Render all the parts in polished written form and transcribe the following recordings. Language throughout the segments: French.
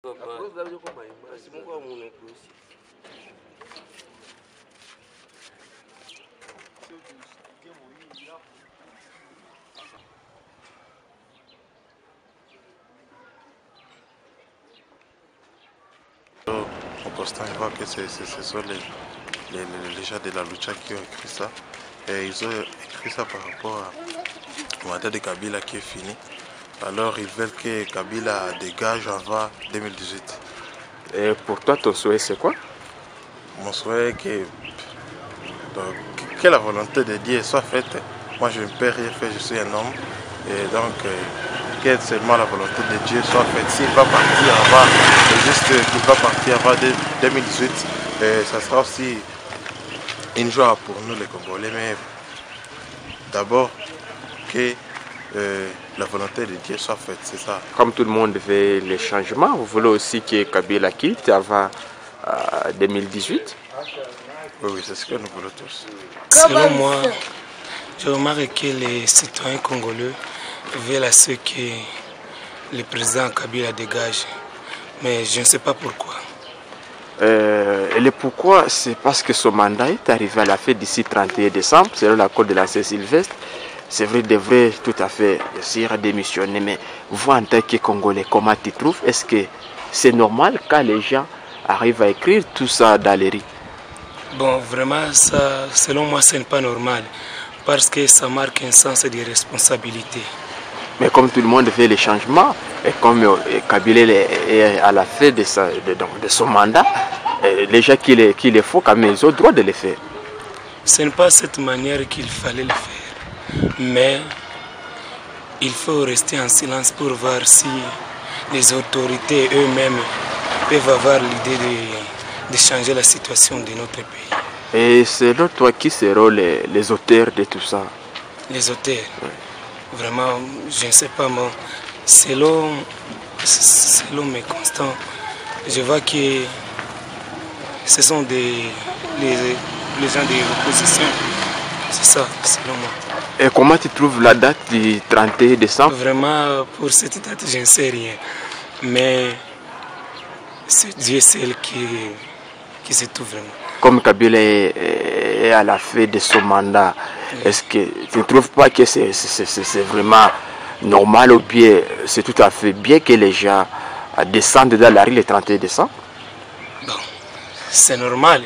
On constate que ce sont les gens de la lucha qui ont écrit ça. Et ils ont écrit ça par rapport au mandat de Kabila qui est fini. Alors ils veulent que Kabila dégage avant 2018. Et pour toi, ton souhait c'est quoi? Mon souhait est que la volonté de Dieu soit faite. Moi je ne peux rien faire, je suis un homme. Et donc que seulement la volonté de Dieu soit faite. S'il va partir avant, juste qu'il va partir avant 2018, ça sera aussi une joie pour nous les Congolais. Mais d'abord que la volonté de Dieu soit faite, c'est ça. Comme tout le monde veut les changements, vous voulez aussi que Kabila quitte avant 2018? Oui, c'est ce que nous voulons tous. Selon moi, je remarque que les citoyens congolais veulent à ce que le président Kabila dégage. Mais je ne sais pas pourquoi. Et le pourquoi, c'est parce que son mandat est arrivé à la fin d'ici 31 décembre, selon l'accord de la Saint-Sylvestre. C'est vrai, il devrait tout à fait essayer de démissionner, mais vous en tant que Congolais, comment tu trouves? Est-ce que c'est normal quand les gens arrivent à écrire tout ça dans les rues? Bon, vraiment, ça, selon moi, ce n'est pas normal, parce que ça marque un sens de responsabilité. Mais comme tout le monde fait les changements, et comme Kabila est à la fin de son mandat, les gens qui les font, quand même, ils ont le droit de les faire. Ce n'est pas cette manière qu'il fallait le faire. Mais il faut rester en silence pour voir si les autorités eux-mêmes peuvent avoir l'idée de changer la situation de notre pays. Et selon toi, qui seront les auteurs de tout ça? Les auteurs? Oui. Vraiment, je ne sais pas, moi. Selon mes constants, je vois que ce sont les gens de l'opposition. C'est ça, selon moi. Et comment tu trouves la date du 31 décembre? Vraiment, pour cette date, je ne sais rien. Mais c'est Dieu seul qui sait tout vraiment. Comme Kabila est à la fin de son mandat, est-ce que tu ne trouves pas que c'est vraiment normal ou bien c'est tout à fait bien que les gens descendent dans la rue le 31 décembre? Bon, c'est normal,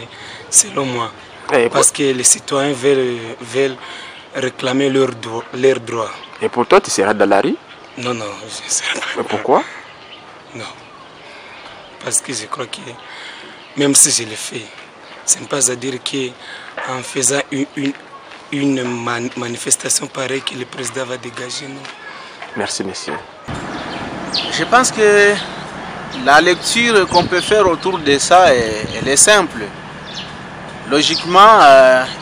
selon moi. Parce que les citoyens veulent réclamer leurs droits. Et pour toi, tu seras dans la rue? Non, non, je ne serai pas. Mais pourquoi? Non. Parce que je crois que même si je le fais, ce n'est pas à dire qu'en faisant une manifestation pareille que le président va dégager, non. Merci, monsieur. Je pense que la lecture qu'on peut faire autour de ça, elle est simple. Logiquement,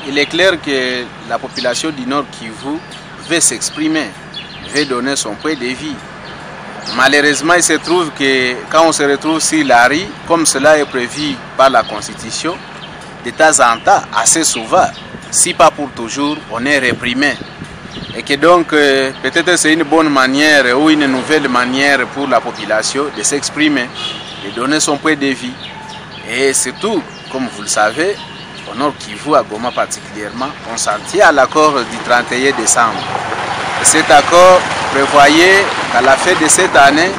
il est clair que la population du Nord Kivu veut s'exprimer, veut donner son point de vue. Malheureusement, il se trouve que quand on se retrouve sur la rue, comme cela est prévu par la Constitution, de temps en temps, assez souvent, si pas pour toujours, on est réprimé. Et que donc, peut-être c'est une bonne manière ou une nouvelle manière pour la population de s'exprimer, de donner son point de vue. Et surtout, comme vous le savez, au Nord Kivu, à Goma particulièrement, on s'en tient à l'accord du 31 décembre. Et cet accord prévoyait qu'à la fin de cette année,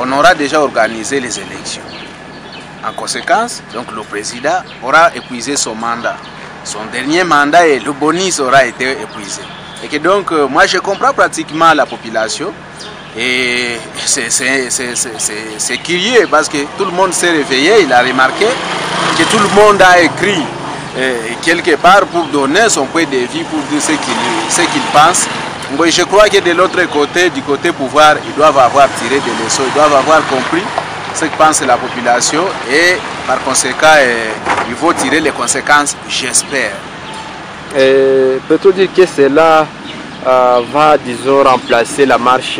on aura déjà organisé les élections. En conséquence, donc, le président aura épuisé son mandat. Son dernier mandat et le bonus aura été épuisé. Et que donc, moi je comprends pratiquement la population. Et c'est curieux parce que tout le monde s'est réveillé, il a remarqué que tout le monde a écrit quelque part pour donner son point de vue, pour dire ce qu'il pense. Je crois que de l'autre côté, du côté pouvoir, ils doivent avoir tiré des leçons, ils doivent avoir compris ce que pense la population et par conséquent, il faut tirer les conséquences, j'espère. Peut-on dire que cela va, disons, remplacer la marche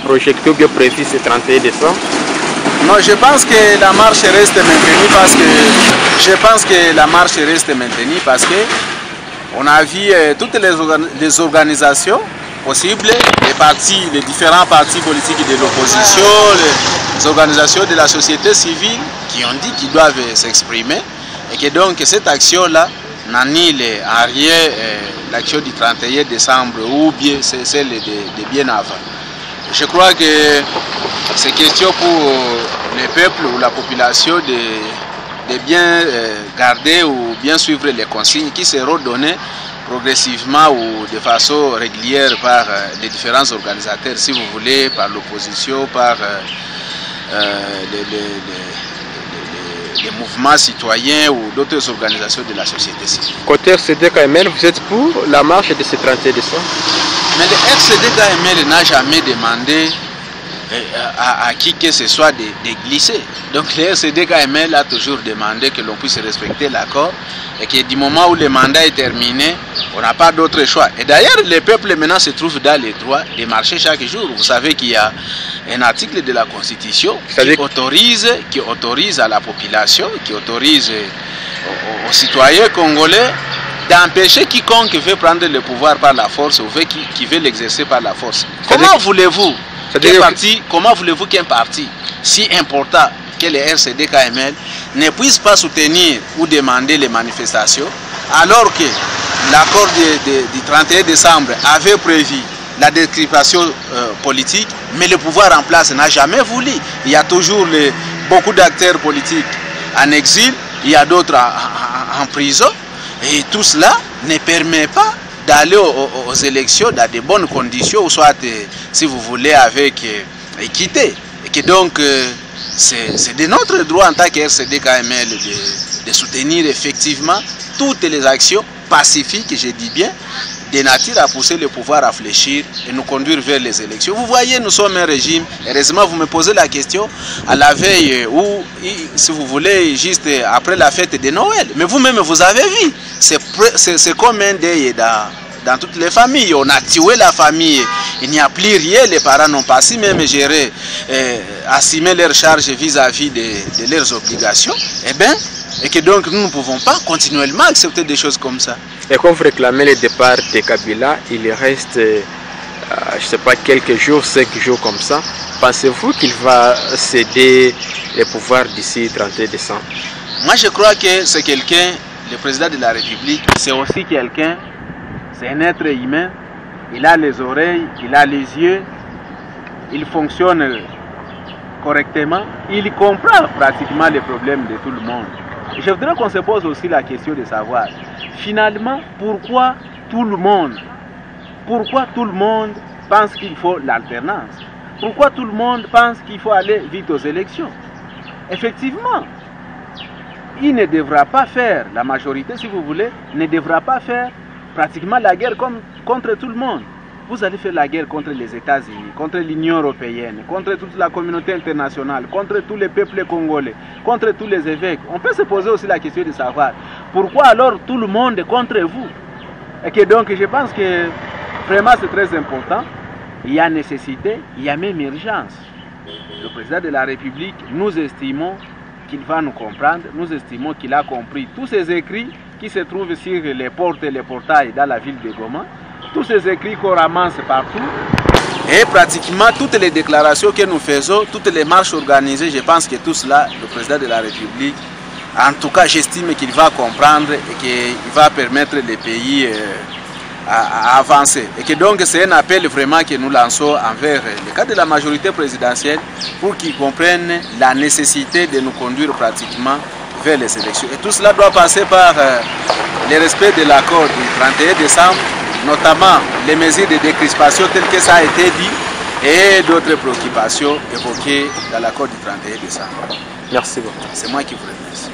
projectée que prévue ce 31 décembre? Non, je pense que la marche reste maintenue parce que on a vu toutes les organisations possible. Les différents partis politiques de l'opposition, les organisations de la société civile qui ont dit qu'ils doivent s'exprimer et que donc cette action-là n'annule en rien l'action du 31 décembre ou bien celle de bien avant. Je crois que c'est question pour le peuple ou la population de bien garder ou bien suivre les consignes qui seront données progressivement ou de façon régulière par les différents organisateurs, si vous voulez, par l'opposition, par les mouvements citoyens ou d'autres organisations de la société civile. Côté RCD-KML, vous êtes pour la marche de ce 31 décembre? Mais le RCD-KML n'a jamais demandé à qui que ce soit de glisser. Donc le RCD-KML a toujours demandé que l'on puisse respecter l'accord et que du moment où le mandat est terminé, on n'a pas d'autre choix. Et d'ailleurs, le peuple maintenant se trouve dans les droits de marcher chaque jour. Vous savez qu'il y a un article de la Constitution qui autorise à la population, qui autorise aux citoyens congolais d'empêcher quiconque veut prendre le pouvoir par la force ou qui veut l'exercer par la force. Comment voulez-vous qu'un parti si important que le RCD-KML ne puisse pas soutenir ou demander les manifestations alors que l'accord du 31 décembre avait prévu la décryptation politique, mais le pouvoir en place n'a jamais voulu. Il y a toujours beaucoup d'acteurs politiques en exil, il y a d'autres en prison, et tout cela ne permet pas d'aller aux élections dans de bonnes conditions, ou soit, si vous voulez, avec équité. Et que donc, c'est de notre droit en tant que RCD-KML de soutenir effectivement toutes les actions pacifiques, je dis bien, de nature à pousser le pouvoir à fléchir et nous conduire vers les élections. Vous voyez, nous sommes un régime. Heureusement, vous me posez la question à la veille ou, si vous voulez, juste après la fête de Noël. Mais vous-même, vous avez vu, c'est comme un deuil dans toutes les familles. On a tué la famille, il n'y a plus rien, les parents n'ont pas si même géré, assumé leurs charges vis-à-vis de leurs obligations. Eh bien, et que donc nous ne pouvons pas continuellement accepter des choses comme ça. Et comme vous réclamez le départ de Kabila, il reste, je ne sais pas, quelques jours, 5 jours comme ça. Pensez-vous qu'il va céder le pouvoir d'ici 31 décembre? Moi je crois que c'est quelqu'un, le président de la République, c'est aussi quelqu'un, c'est un être humain. Il a les oreilles, il a les yeux, il fonctionne correctement, il comprend pratiquement les problèmes de tout le monde. Je voudrais qu'on se pose aussi la question de savoir, finalement, pourquoi tout le monde pense qu'il faut l'alternance? Pourquoi tout le monde pense qu'il faut aller vite aux élections? Effectivement, il ne devra pas faire, la majorité si vous voulez, ne devra pas faire pratiquement la guerre contre tout le monde. Vous allez faire la guerre contre les États-Unis, contre l'Union européenne, contre toute la communauté internationale, contre tous les peuples congolais, contre tous les évêques. On peut se poser aussi la question de savoir pourquoi alors tout le monde est contre vous. Et que donc je pense que vraiment c'est très important. Il y a nécessité, il y a même urgence. Le président de la République, nous estimons qu'il va nous comprendre, nous estimons qu'il a compris tous ces écrits qui se trouvent sur les portes et les portails dans la ville de Goma. Tous ces écrits qu'on ramasse partout et pratiquement toutes les déclarations que nous faisons, toutes les marches organisées, je pense que tout cela, le président de la République, en tout cas j'estime qu'il va comprendre et qu'il va permettre les pays à avancer. Et que donc c'est un appel vraiment que nous lançons envers le cadre de la majorité présidentielle pour qu'ils comprennent la nécessité de nous conduire pratiquement vers les élections. Et tout cela doit passer par le respect de l'accord du 31 décembre, notamment les mesures de décrispation telles que ça a été dit et d'autres préoccupations évoquées dans l'accord du 31 décembre. Merci beaucoup. C'est moi qui vous remercie.